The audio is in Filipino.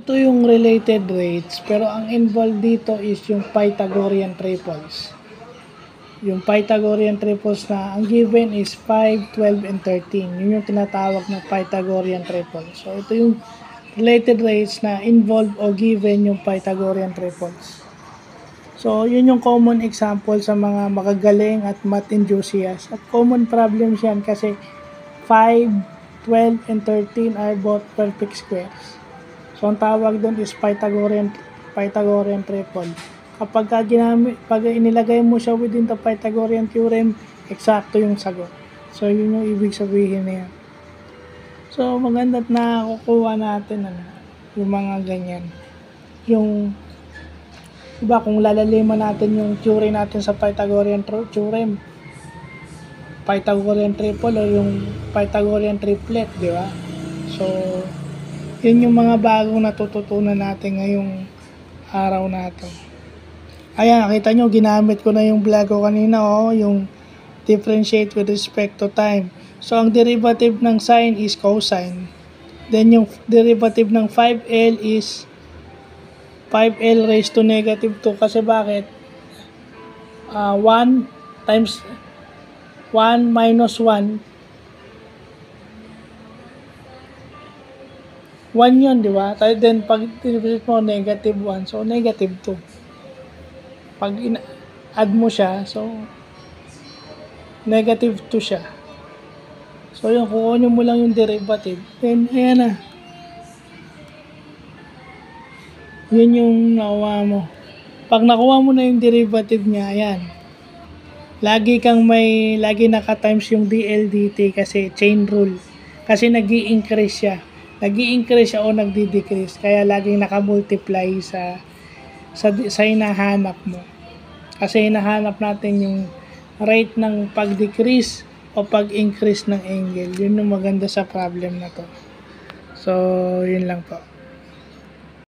ito yung related rates, pero ang involved dito is yung Pythagorean triples. Yung Pythagorean triples na ang given is 5, 12, and 13. Yun yung tinatawag na Pythagorean triples. So, ito yung related rates na involved o given yung Pythagorean triples. So, yun yung common example sa mga makagaling at math enthusiasts. At common problems yan kasi 5, 12, and 13 are both perfect squares. So, ang tawag doon is Pythagorean triple. Kapag pag inilagay mo siya within the Pythagorean theorem, eksakto yung sagot. So, yun yung ibig sabihin na yan. So, maganda't nakukuha natin yung mga ganyan. Yung, diba, kung lalaliman natin yung theory natin sa Pythagorean theorem, Pythagorean triple o yung Pythagorean triplet, di ba? So, yun yung mga bagong natututunan natin ngayong araw na ito. Ayan, nakita nyo, ginamit ko na yung vlog ko kanina, yung differentiate with respect to time. So, ang derivative ng sine is cosine. Then, yung derivative ng 5L is 5L raised to negative 2. Kasi bakit? 1 times 1 minus 1. 1 yun, di ba? Then, pag derivative mo, negative 1. So, negative 2. Pag add mo siya, so, negative 2 siya. So, yun, kukunin mo lang yung derivative. Then, ayan na. Yun yung nakuha mo. Pag nakuha mo na yung derivative niya, ayan. Lagi naka-times yung dLdt kasi chain rule. Kasi nag-i-increase siya. Nag-i-increase siya o nagdi-decrease. Kaya laging naka-multiply sa hinahanap mo. Kasi hinahanap natin yung rate ng pag-decrease o pag-increase ng angle. Yun yung maganda sa problem na to. So, yun lang po.